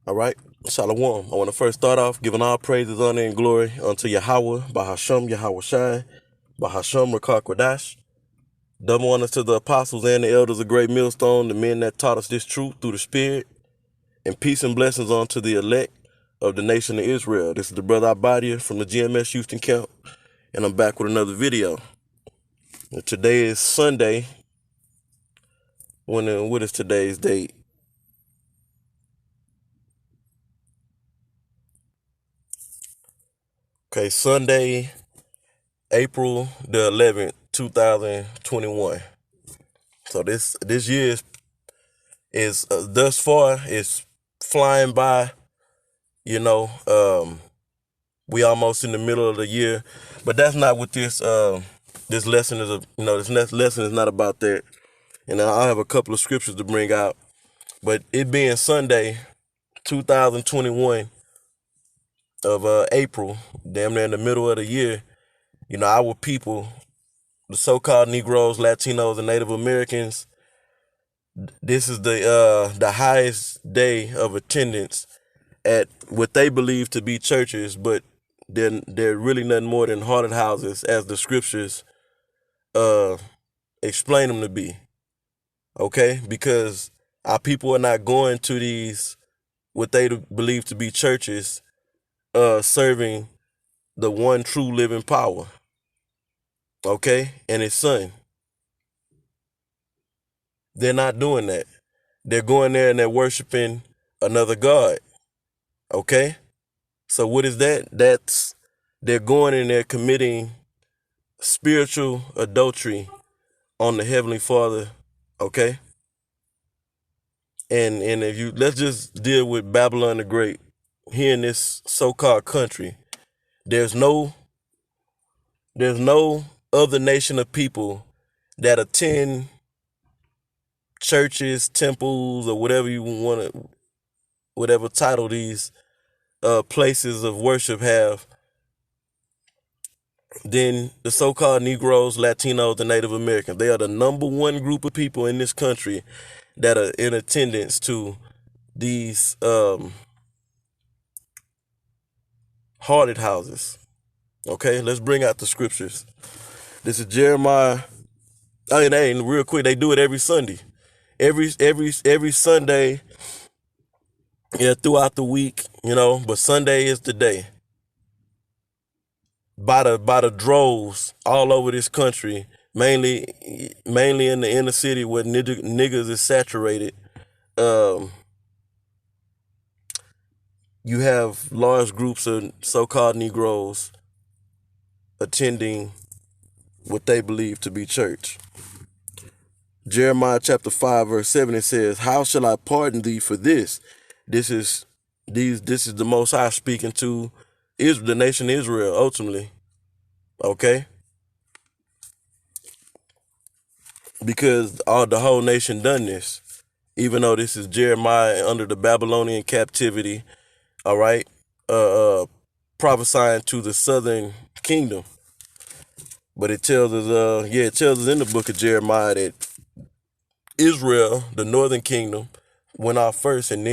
All right. Shalom. I want to first start off giving all praises, honor, and glory unto Yahweh, Bahasham, Yahweh Shai, Bahasham, Rakar Kwadash. Double honors to the apostles and the elders of Great Millstone, the men that taught us this truth through the Spirit, and peace and blessings unto the elect of the nation of Israel. This is the brother Abadia from the GMS Houston camp, and I'm back with another video. And today is Sunday. What is today's date? Okay, Sunday, April the 11th, 2021. So this year is thus far is flying by. You know, we almost in the middle of the year, but that's not what this lesson is. This next lesson is not about that. And I have a couple of scriptures to bring out. But it being Sunday, 2021 of April, damn near in the middle of the year, our people, the so-called Negroes, Latinos, and Native Americans, this is the highest day of attendance at what they believe to be churches, but they're really nothing more than haunted houses, as the scriptures explain them to be. Okay, because our people are not going to these what they believe to be churches, serving the one true living power. Okay, and His Son. They're not doing that. They're going there and they're worshiping another God. Okay? So what is that? They're going and they're committing spiritual adultery on the Heavenly Father. Okay? And if let's just deal with Babylon the Great here in this so-called country. There's no other nation of people that attend churches, temples, or whatever you want to, whatever title these places of worship have, than the so-called Negroes, Latinos, and Native Americans. They are the number one group of people in this country that are in attendance to these haunted houses. Okay, let's bring out the scriptures. This is Jeremiah. And real quick, they do it every Sunday. Every Sunday, throughout the week, but Sunday is the day. By the droves all over this country, mainly in the inner city where niggas is saturated. You have large groups of so-called Negroes attending what they believe to be church. Jeremiah chapter 5 verse 7, it says, "How shall I pardon thee for this?" This is the Most High speaking to the nation Israel ultimately. Okay? Because the whole nation done this. Even though this is Jeremiah under the Babylonian captivity, all right, prophesying to the southern kingdom. But it tells us, it tells us in the book of Jeremiah that Israel, the northern kingdom, went off first, and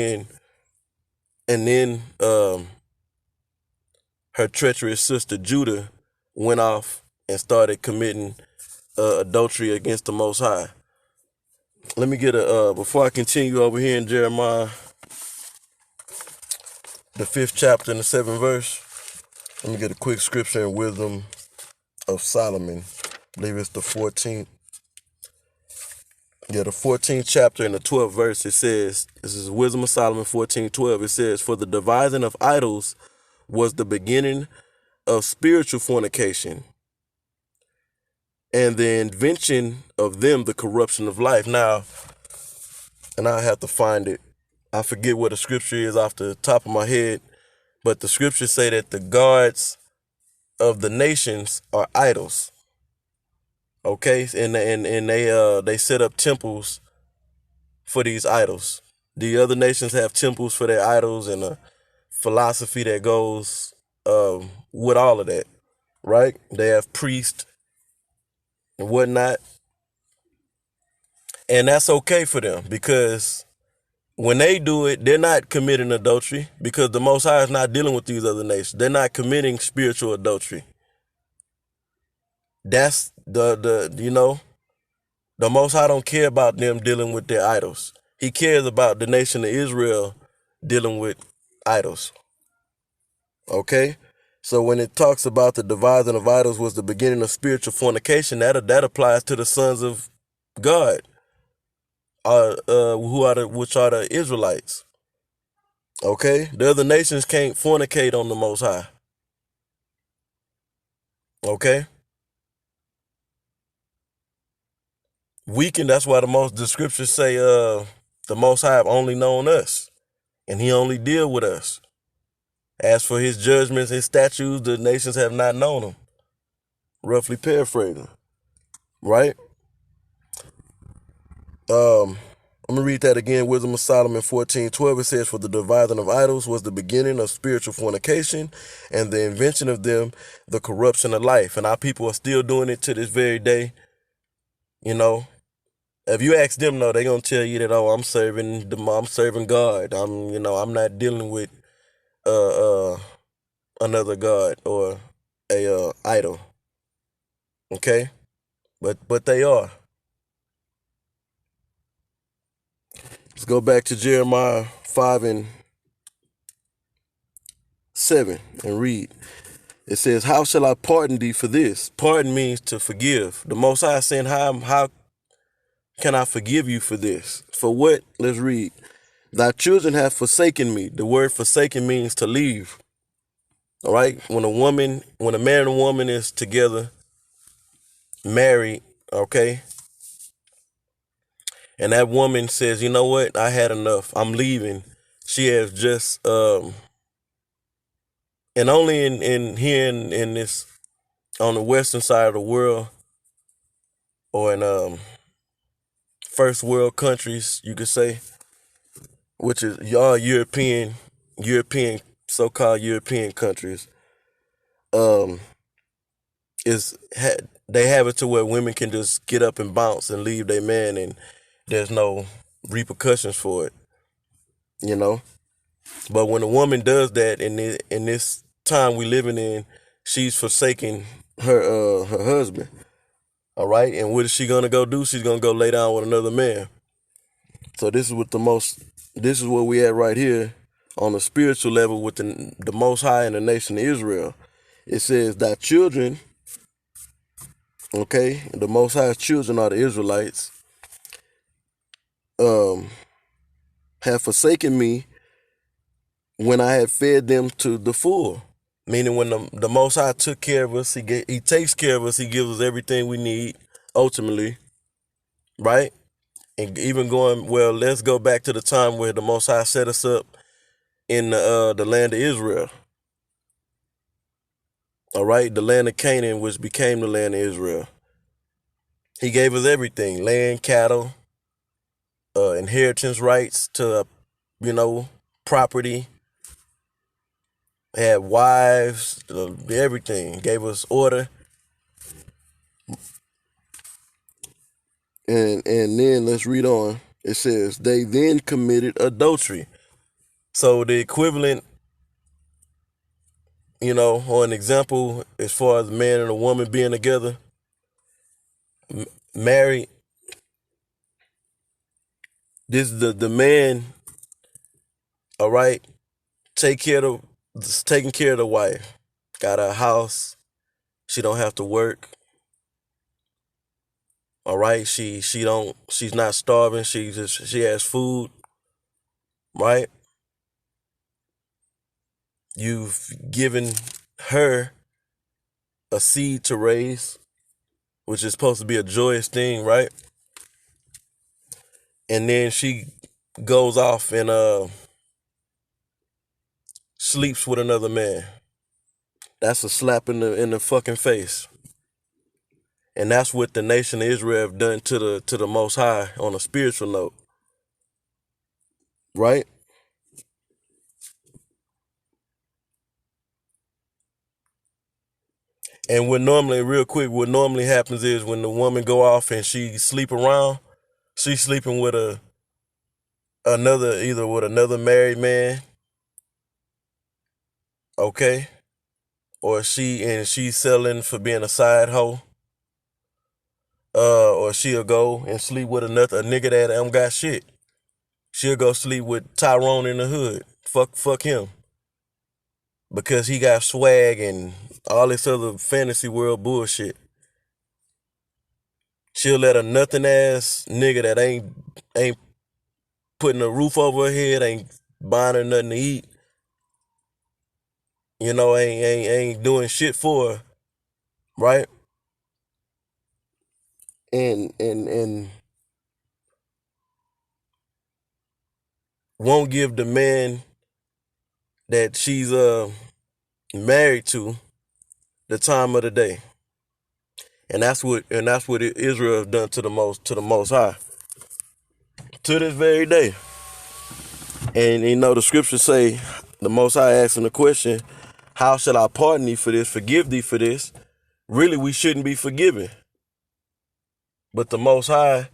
then her treacherous sister Judah went off and started committing adultery against the Most High. Let me get before I continue over here in Jeremiah, the 5th chapter and the 7th verse, let me get a quick scripture in Wisdom of Solomon. I believe it's the 14th. Yeah, the 14th chapter and the 12th verse, it says, this is Wisdom of Solomon 14:12. It says, "For the devising of idols was the beginning of spiritual fornication, and the invention of them the corruption of life." Now, and I have to find it. I forget what the scripture is off the top of my head, but the scriptures say that the gods of the nations are idols. Okay, and they set up temples for these idols. The other nations have temples for their idols and a philosophy that goes with all of that, right? They have priests and whatnot, and that's okay for them because when they do it, they're not committing adultery because the Most High is not dealing with these other nations. They're not committing spiritual adultery. That's the Most High don't care about them dealing with their idols. He cares about the nation of Israel dealing with idols. Okay? So when it talks about the devising of idols was the beginning of spiritual fornication, that applies to the sons of God, which are the Israelites. Okay? The other nations can't fornicate on the Most High. Okay? That's why the scriptures say the Most High have only known us, and he only deal with us. As for his judgments, his statutes, the nations have not known them. Roughly paraphrasing. Right? I'm going to read that again. Wisdom of Solomon 14:12. It says, for the devising of idols was the beginning of spiritual fornication, and the invention of them, the corruption of life. And our people are still doing it to this very day. You know, if you ask them, no, they're going to tell you that, I'm serving God. I'm not dealing with another God or a idol. Okay? But they are. Let's go back to Jeremiah 5:7 and read. It says, how shall I pardon thee for this? Pardon means to forgive. The Most High is saying, how can I forgive you for this? For what? Let's read. Thy children have forsaken me. The word forsaken means to leave. All right? When a man and a woman is together, married, okay? And that woman says, you know what? I had enough. I'm leaving. She has just, and only in here in this, on the western side of the world, or in first world countries, you could say, which is y'all European, so-called European countries, they have it to where women can just get up and bounce and leave their man, and there's no repercussions for it, you know. But when a woman does that in this time we living in, she's forsaking her husband. All right, and what is she gonna go do? She's gonna go lay down with another man. So this is where we at right here on a spiritual level with the Most High and the nation of Israel. It says that children, okay, the Most High's children are the Israelites, have forsaken me when I had fed them to the full. Meaning when the Most High took care of us, he takes care of us, he gives us everything we need, ultimately, right? And even let's go back to the time where the Most High set us up in the land of Israel. All right, the land of Canaan, which became the land of Israel. He gave us everything: land, cattle, inheritance rights to, property. Had wives, everything. Gave us order. And then let's read on. It says, they then committed adultery. So the equivalent, or an example as far as a man and a woman being together, married, this is the man, all right, taking care of the wife. Got a house. She don't have to work. All right, she's not starving. She has food, right? You've given her a seed to raise, which is supposed to be a joyous thing, right? And then she goes off and sleeps with another man. That's a slap in the fucking face. And that's what the nation of Israel have done to the Most High on a spiritual note, right? And what normally happens is when the woman go off and she sleep around, she's sleeping with either with another married man, okay, or she's selling for being a side hoe, or she'll go and sleep with a nigga that don't got shit. She'll go sleep with Tyrone in the hood. Fuck him. Because he got swag and all this other fantasy world bullshit. She'll let a nothing ass nigga that ain't putting a roof over her head, ain't buying her nothing to eat, ain't doing shit for her, right? And won't give the man that she's married to the time of the day. And that's what Israel has done to the most high. To this very day. And the scriptures say, the Most High asking the question, how shall I pardon thee for this, forgive thee for this? Really, we shouldn't be forgiven. But the Most High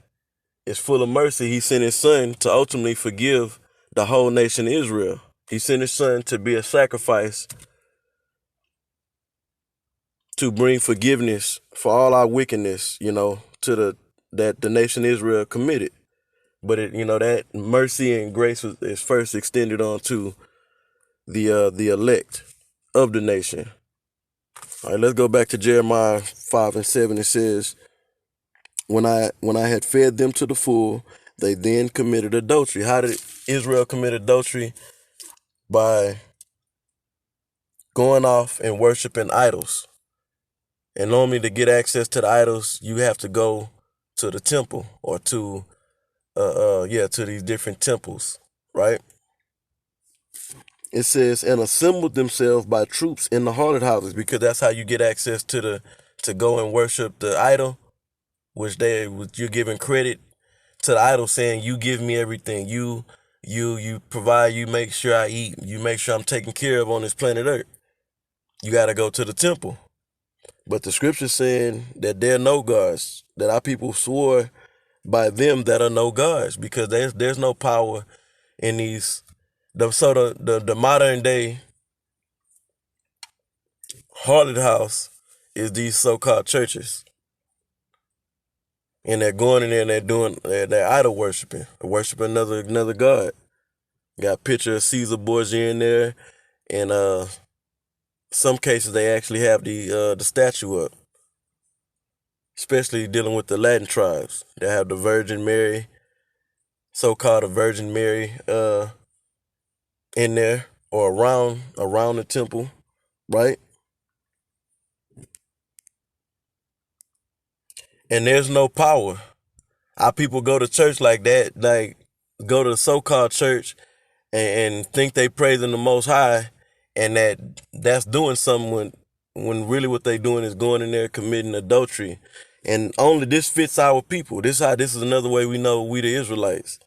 is full of mercy. He sent his son to ultimately forgive the whole nation of Israel. He sent his son to be a sacrifice to bring forgiveness for all our wickedness, to that the nation Israel committed. But that mercy and grace is first extended on to the elect of the nation. All right, let's go back to Jeremiah 5:7. It says, when I had fed them to the full, they then committed adultery. How did Israel commit adultery? By going off and worshiping idols. And normally to get access to the idols, you have to go to the temple or to these different temples, right? It says, and assembled themselves by troops in the harlot houses, because that's how you get access to go and worship the idol, which you're giving credit to the idol, saying, you give me everything. You provide, you make sure I eat, you make sure I'm taken care of on this planet Earth. You got to go to the temple. But the scripture's saying that there are no gods, that our people swore by them that are no gods, because there's no power in these. The modern day harlot house is these so-called churches. And they're going in there and they're idol worshiping another god. Got a picture of Caesar Borgia in there, and some cases they actually have the statue up. Especially dealing with the Latin tribes. They have the Virgin Mary, so-called Virgin Mary, in there or around the temple, right? And there's no power. Our people go to church like that, like go to the so-called church and think they praising the Most High, and that's doing something when really what they doing is going in there committing adultery. And only this fits our people. This is another way we know we the Israelites.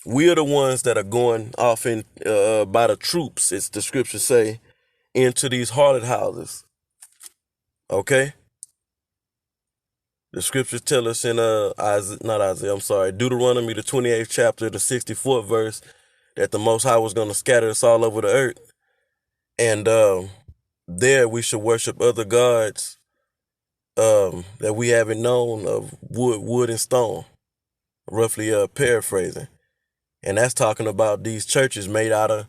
We are the ones that are going off in by the troops, it's the scriptures say, into these harlot houses. Okay? The scriptures tell us in Deuteronomy, the 28th chapter, the 64th verse, that the Most High was going to scatter us all over the earth. And there we should worship other gods that we haven't known, of wood and stone, roughly paraphrasing. And that's talking about these churches made out of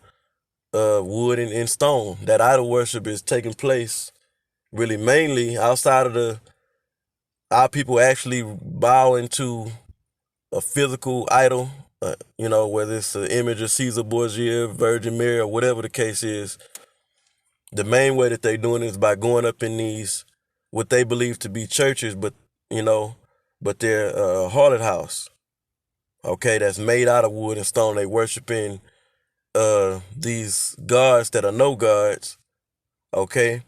wood and stone. That idol worship is taking place really mainly outside of our people actually bowing to a physical idol, whether it's an image of Caesar Borgia, Virgin Mary, or whatever the case is. The main way that they're doing it is by going up in these, what they believe to be churches, but they're a harlot house. Okay, that's made out of wood and stone. They worshiping these gods that are no gods, okay?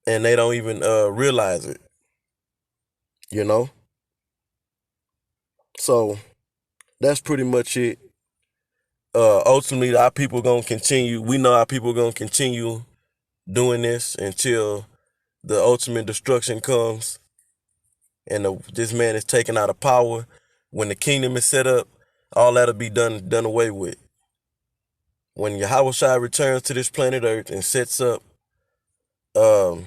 And they don't even realize it, So that's pretty much it. Ultimately, our people gonna continue. We know our people gonna continue doing this until the ultimate destruction comes, and this man is taken out of power. When the kingdom is set up, All that'll be done away with. When Yahushua returns to this planet Earth and sets up um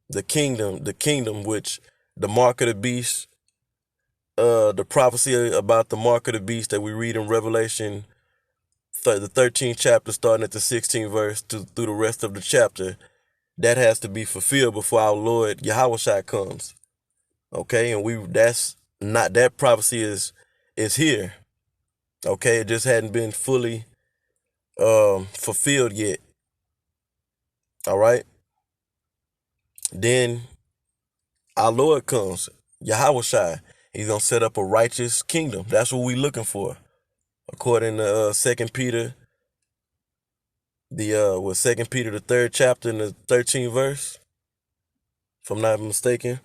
the kingdom which the mark of the beast, the prophecy about the mark of the beast that we read in Revelation, the 13th chapter, starting at the 16th verse through the rest of the chapter, that has to be fulfilled before our Lord Yahushua comes. Okay, and that prophecy is here. Okay, it just hadn't been fully fulfilled yet. All right. Then our Lord comes, Yahushua. He's gonna set up a righteous kingdom. That's what we're looking for, according to 2 Peter, Second Peter the 3rd chapter and the 13th verse, if I'm not mistaken.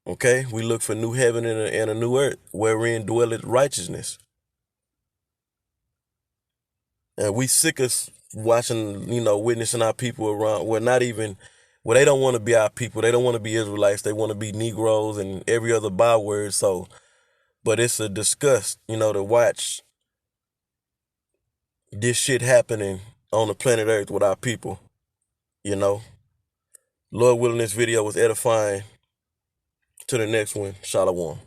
Okay, we look for new heaven and a new earth wherein dwelleth righteousness. And we sick of watching, witnessing our people around. They don't want to be our people. They don't want to be Israelites. They want to be Negroes and every other byword. But it's a disgust, to watch this shit happening on the planet Earth with our people. Lord willing, this video was edifying. To the next one, Shalom.